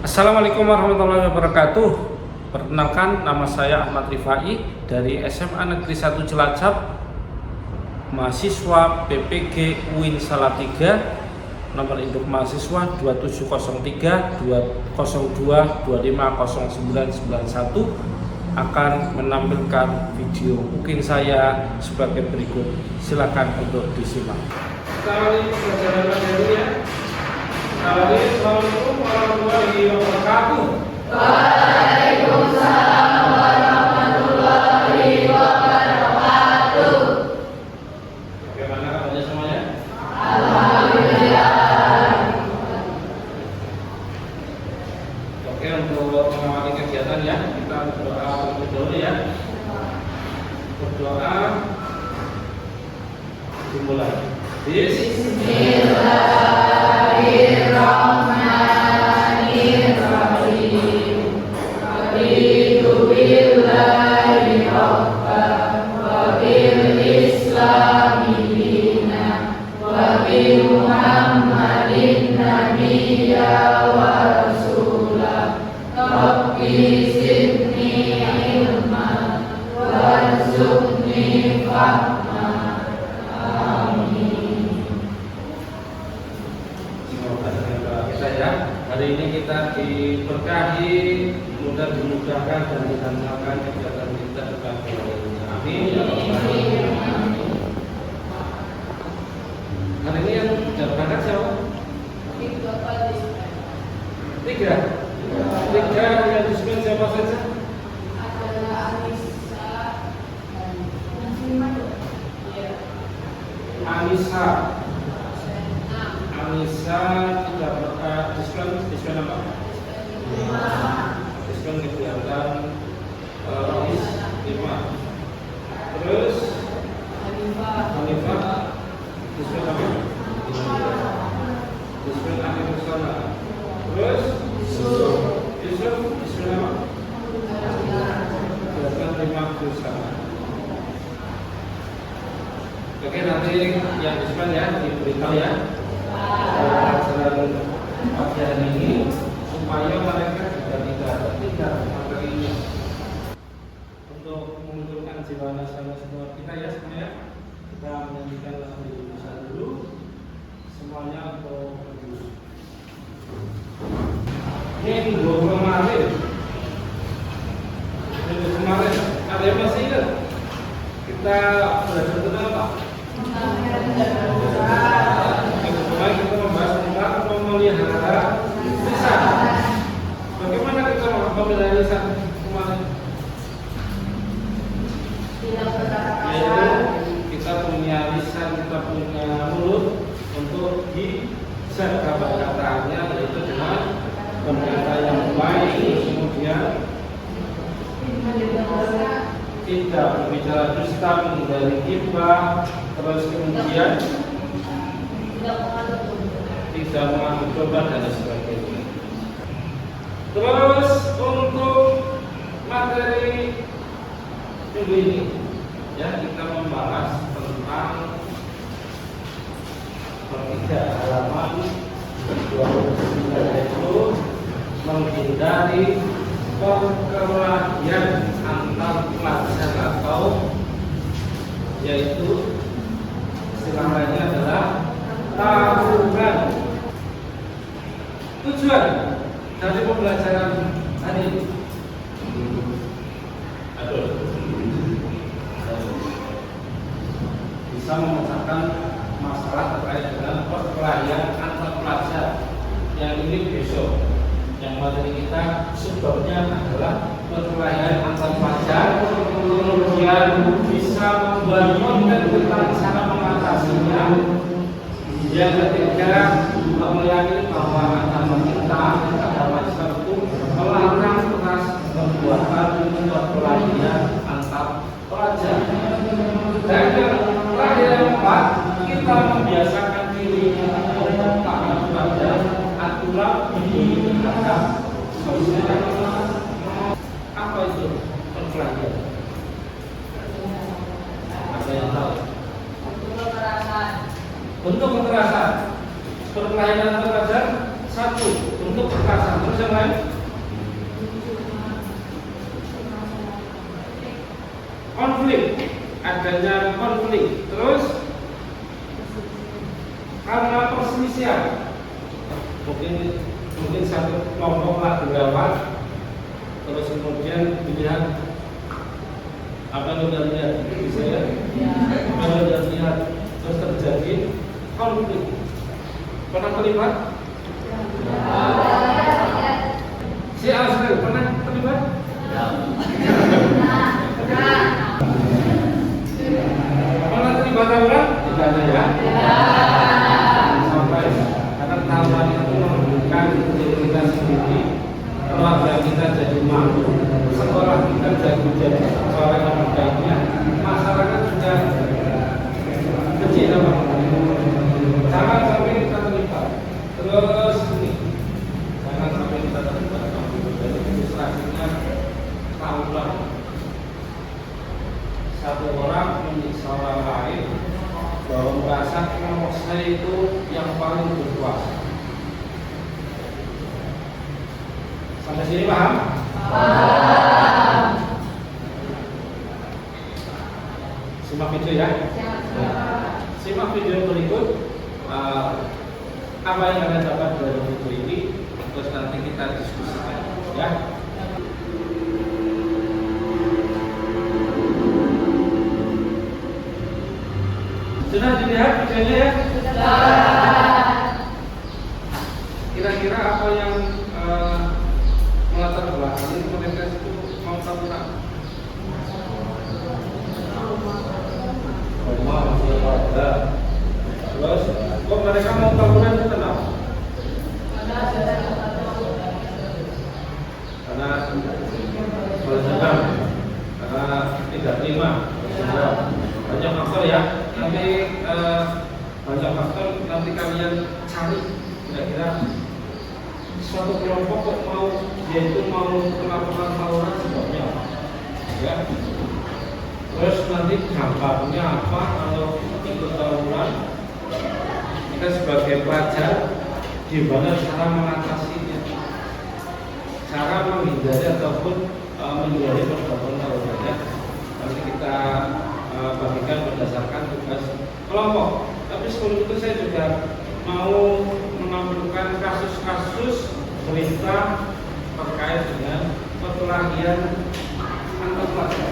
Assalamualaikum warahmatullahi wabarakatuh. Perkenalkan, nama saya Ahmad Rifai dari SMA Negeri 1 Cilacap, mahasiswa PPG UIN Salatiga. Nomor induk mahasiswa 2703 202 250991. Akan menampilkan video mungkin saya sebagai berikut. Silakan untuk disimak. Kali pelajaran materinya. Assalamualaikum warahmatullahi wabarakatuh. Waalaikumsalam warahmatullahi wabarakatuh. Bagaimana kabarnya semuanya? Alhamdulillah. Oke, untuk mengawali kegiatan ya, kita berdoa terlebih dahulu ya. Berdoa dimulai. Bismillahirrahmanirrahim. Raditu billahi rabban wa bil islami dinan wa bi Muhammadin nabiyya wa rasulah. Rabbi zidni ilman warzuqni fahma. Hari ini kita diberkahi, mudah dimudahkan dan dilancarkan kegiatan kita sebagai amin ya rabbal alamin. Hari ini yang sudah berangkat siapa? Tiga yang disebut siapa saja? Anissa tidak diskon apa? Diskon kegiatan Rohis 5. Terus Hanifah diskon apa? Diskon akhir sana. Terus Yusuf diskon apa? Diskon 5 sana. Oke, nanti yang diskon ya diberitahu ya. Pelaksanaan pelajaran ini supaya mereka juga tidak tertinggal materinya. Untuk memunculkan jiwa nasionalisme kita ya semuanya, kita menyanyikan lagu Indonesia dulu. Semuanya untuk berdiri. Minggu kemarin ada yang masih ingat kita belajar tentang apa? Kita membahas tentang memelihara lisan. Bagaimana kita memelihara lisan kemarin? Yaitu kita punya lisan, kita punya mulut untuk dijaga kata-katanya, yaitu dengan berkata yang baik, kemudian tidak berbicara dusta, menghindari ghibah, terus kemudian tidak mengandung domba dan sebagainya. Terus untuk materi minggu ini ya, kita membahas tentang ketiga halaman 29, yaitu menghindari perkelahian antar pelajar atau yaitu istilah lainnya adalah tawuran. Tujuan dari pembelajaran hari ini bisa memecahkan masalah terkait dengan perkelahian antar pelajar yang ini besok. Yang materi kita sebabnya adalah perkelahian antar pelajar, kemudian bisa membuat konten tentang cara mengatasinya. Yang ketiga, meyakini bahwa agama kita, agama Islam itu melarang keras perbuatan perkelahian antar pelajar. Dan yang terakhir yang keempat, kita membiasakan diri untuk taat pada aturan di agama sosial. Apa itu perkelahian? Ada yang tahu? Bentuk kekerasan. Perkelahian antar pelajar, satu, bentuk kekerasan. yang lain? Konflik, adanya konflik. Terus karena perselisihan, mungkin satu kelompok lagi lewat, terus kemudian dilihat apa yang udah lihat, bisa ya? Apa yang udah lihat, terus terjadi konflik. Pernah terlibat? Si Ausri pernah terlibat? Pernah terlibat tawuran? Tidak ada ya? Sampai karena tawuran itu menunjukkan diri kita sendiri, keluarga kita jadi makmur, sekolah kita jadi sekolah yang baiknya, masyarakat juga kecil apa? Jangan sampai kita terlibat. Terus ini, jangan sampai kita terlibat. Jadi ilustrasinya tawuran. Satu orang menyiksa orang lain bahwa merasa kalau saya itu yang paling berkuasa. Sampai sini paham? Paham. Simak video ya. Simak video berikut. Apa yang Anda dapat dari video ini, terus nanti kita diskusikan ya. Sudah dilihat videonya ya? Kira-kira apa yang melatar belakangi mereka itu mau tawuran? Rumah masih ada. Terus, kok mereka mau tawuran itu kenapa? Karena bersedang, karena tidak terima. Banyak faktor ya. Nanti banyak faktor. Nanti kalian cari kira-kira suatu kelompok kok mau melakukan tawuran sebabnya apa? Ya. Terus nanti dampaknya apa kalau ikut tawuran? Kita sebagai pelajar gimana cara mengatasinya, cara menghindari ataupun menghindari perbuatan tawurannya. Nanti kita bagikan berdasarkan tugas kelompok. Tapi sebelum itu saya juga mau menampilkan kasus-kasus berita terkait dengan perkelahian antar pelajar.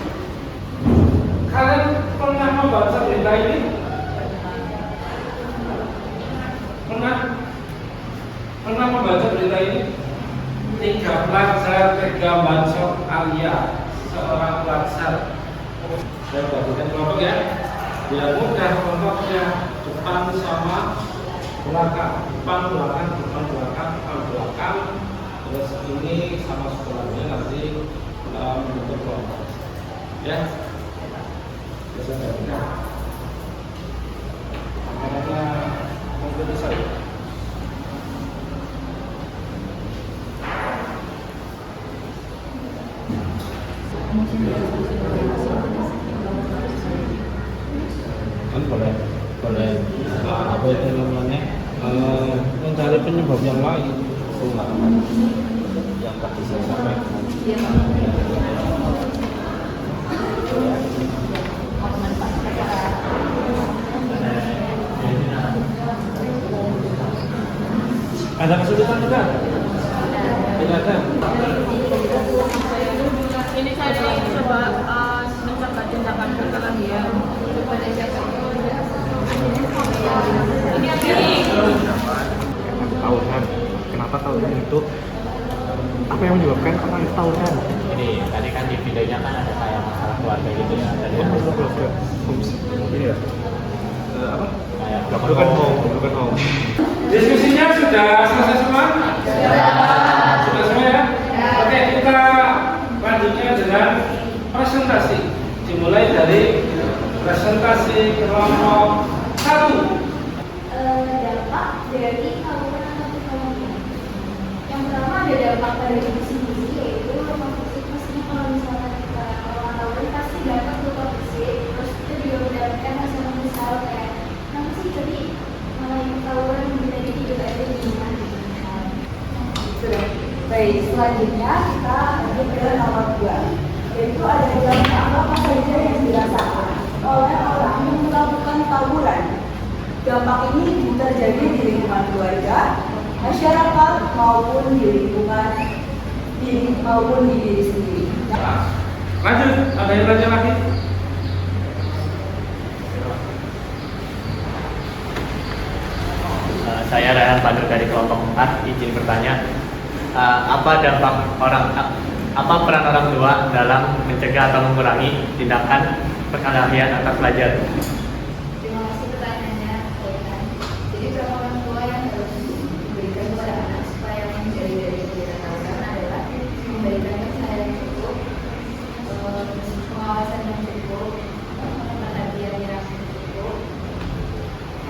Kalian pernah membaca berita ini? Pernah membaca berita ini? 3 pelajar tega bacok Alia, seorang pelajar. Saya bagikan kelompok ya. Biar mudah kelompoknya depan sama belakang, depan belakang. Terus ini sama sekolahnya nanti membentuk kelompok. Ya. Bisa bagikan. Karena komputer saya. Kan boleh apa itu namanya mencari penyebab yang lain yang tadi saya sampaikan. Ada kesulitan juga? Tidak ada. Ini saya coba mencoba tindakan perkelahian kepada siapa? Ini tawuran. Kenapa tawuran itu? Apa yang menyebabkan orang itu tawuran? Ini tadi kan di videonya kan ada kayak masalah keluarga gitu ya. Tadi Oh, keluarga. Ini ya. Apa? kayak Broken home. Diskusinya sudah selesai semua? Sudah semua ya? Oke, kita lanjutkan dengan presentasi. Dimulai dari presentasi kelompok 1. Dampak dari tawuran atau perkelahian. Yang pertama ada dampak dari visi-visi, yaitu luka fisik. Pastinya kalau misalnya kita orang tawuran pasti dapat luka fisik. Terus kita juga mendapatkan hasil misal kayak kenapa sih tadi malah yang tawuran bisa jadi juga ada di rumah. sudah baik. Baik, selanjutnya kita lanjut ke nomor 2, yaitu ada dampak apa saja yang dirasakan oleh orang yang melakukan tawuran. Dampak ini bisa terjadi di lingkungan keluarga, masyarakat, maupun di lingkungan maupun di diri sendiri. Lanjut, ada yang lanjut lagi? Saya Rayhan Pandur dari kelompok 4, izin bertanya, apa peran orang tua dalam mencegah atau mengurangi tindakan perkelahian antar pelajar? Terima kasih pertanyaannya, Rayhan. Jadi peran orang tua yang harus diberikan kepada anak supaya menjadi dari kegiatan tawuran adalah memberikan kesadaran yang cukup, pengawasan yang cukup, perhatian yang cukup,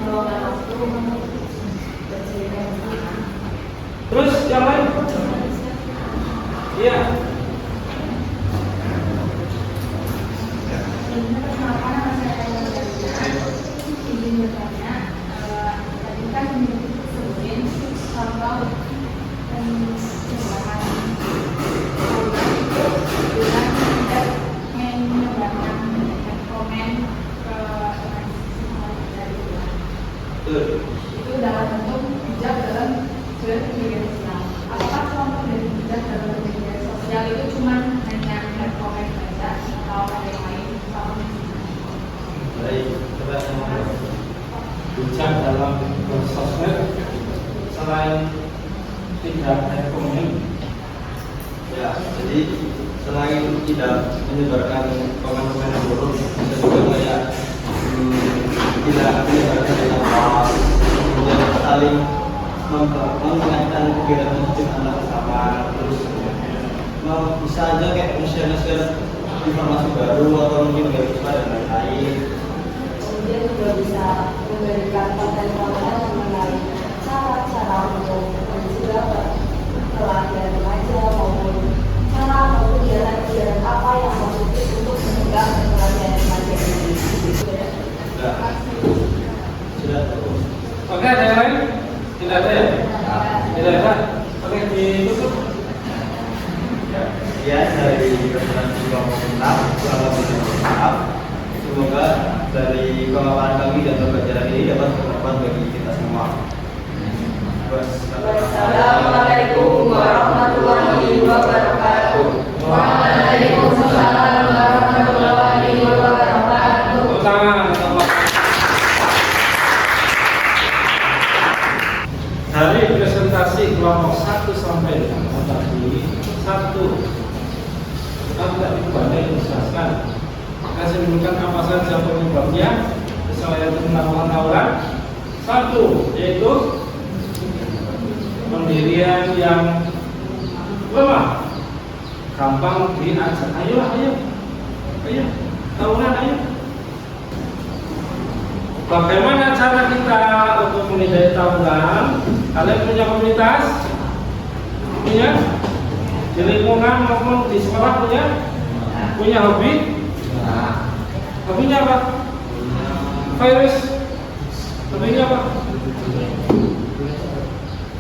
meluangkan waktu bercerita bersama. Terus yang lain? Iya. Perkenalkan nama saya Rayhan. Izin bertanya, tadi kan sebutin contoh pencegahan tawuran itu dengan tidak menyebarkan komen ke teman dari luar. Itu dalam bentuk bijak dalam bermedia sosial. Apakah contoh dari bijak dalam bermedia sosial itu cuma hanya komen saja atau ada yang lain? Baik, coba yang bijak dalam bersosmed selain tidak rekomen. Ya, jadi selain tidak menyebarkan komen-komen yang buruk, bisa juga kayak tidak menyebarkan dengan pas, kemudian saling mengingatkan kegiatan masjid anak bersama, terus bisa aja kayak share informasi baru atau mungkin beasiswa dan lain-lain. Kemudian juga bisa memberikan konten-konten mengenai cara-cara untuk mencegah perkelahian remaja maupun cara atau kegiatan-kegiatan apa yang positif untuk mencegah perkelahian remaja ini. Sudah terus. Oke, ada yang lain? Tidak ada ya? Tidak ada. Oke, ditutup. Ya, dari representasi kelompok 6, kurang lebih maaf. Semoga dari pemaparan kami dan pembelajaran ini dapat bermanfaat bagi kita semua. Wassalamualaikum warahmatullahi wabarakatuh. Waalaikumsalam warahmatullahi wabarakatuh. Dari presentasi kelompok 1 sampai dengan tadi 1 tidak dibandai dijelaskan. Kita simpulkan apa saja penyebabnya selain melakukan tawuran. 1 yaitu pendirian yang lemah, gampang diajak. Ayo tawuran, ayo. Bagaimana cara kita untuk menghindari tawuran? Kalian punya komunitas? Punya? Di lingkungan maupun di sekolah punya? Punya hobi? Hobinya apa? Virus? Hobinya apa?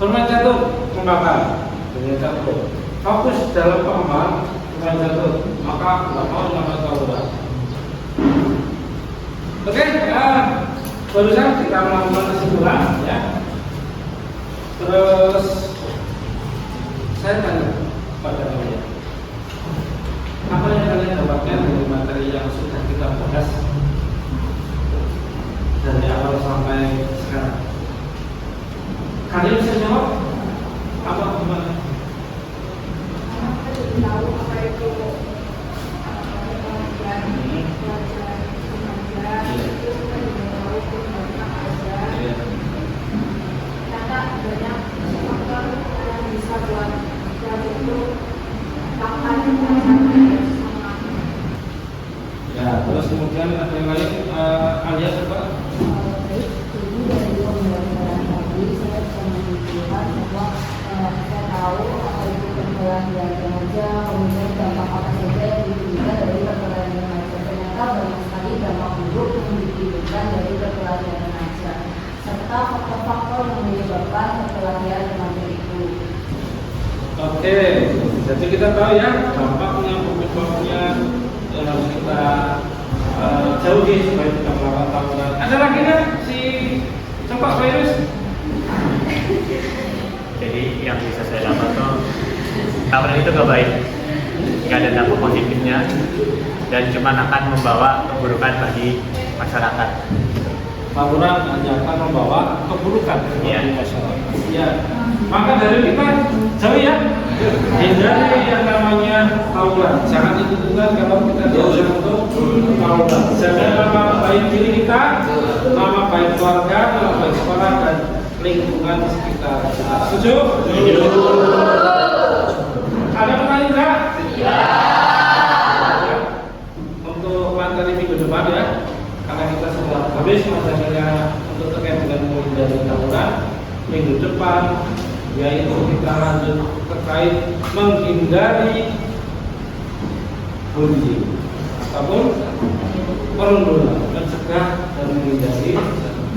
Bermain catur, membakar. Bermain catur. Fokus dalam pengembangan bermain catur. Maka nggak mau namanya tawuran. Oke, barusan kita melakukan kesimpulan, ya. Terus saya tanya pada kalian, apa yang kalian dapatkan dari materi yang sudah kita bahas dari awal sampai sekarang? Kalian bisa jawab? Apa gimana? Tahu apa itu ternyata banyak faktor yang bisa buat pelajar itu makan Ya, terus kemudian ada yang lain, Alia coba. Baik, jadi dari pembelajaran tadi saya bisa menunjukkan bahwa saya tahu apa itu perkelahian remaja, kemudian dampak apa saja yang ditimbulkan dari perkelahian remaja. Ternyata banyak sekali dampak buruk yang ditimbulkan dari perkelahian remaja, serta faktor-faktor yang menyebabkan perkelahian remaja itu. Oke, jadi kita tahu ya dampaknya, penyebabnya yang harus kita jauhi supaya tidak melakukan tawuran. Ada lagi kan si coba virus? Jadi yang bisa saya dapat tuh tawuran itu gak baik, gak ada dampak positifnya, dan cuma akan membawa keburukan bagi masyarakat. Tawuran hanya akan membawa keburukan bagi Iya. masyarakat. Ya, maka dari kita jauh ya, hindari yang namanya tawuran. Jangan ikut-ikutan kalau kita diajak untuk tawuran. Jaga nama baik diri kita, nama baik keluarga, nama baik sekolah dan lingkungan sekitar kita. Setuju? Ada pertanyaan enggak? Iya. Untuk materi minggu depan ya, karena kita sudah habis materinya untuk terkait dengan menghindari tawuran. Minggu depan yaitu kita lanjut terkait menghindari bullying ataupun perundungan, mencegah dan menghindari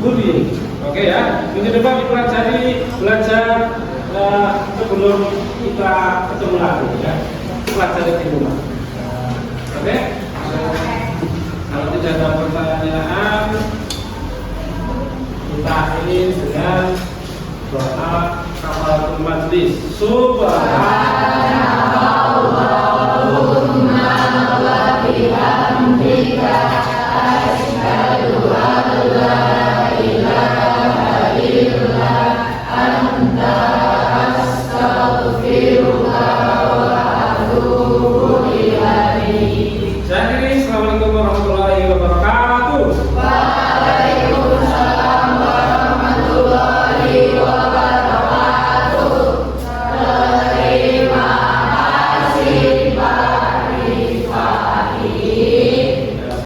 bullying. Oke ya, minggu depan belajar sebelum kita ketemu lagi ya, pelajari di rumah. Oke? Kalau tidak ada pertanyaan, kita akhiri dengan doa kafaratul majlis. Subhanallah.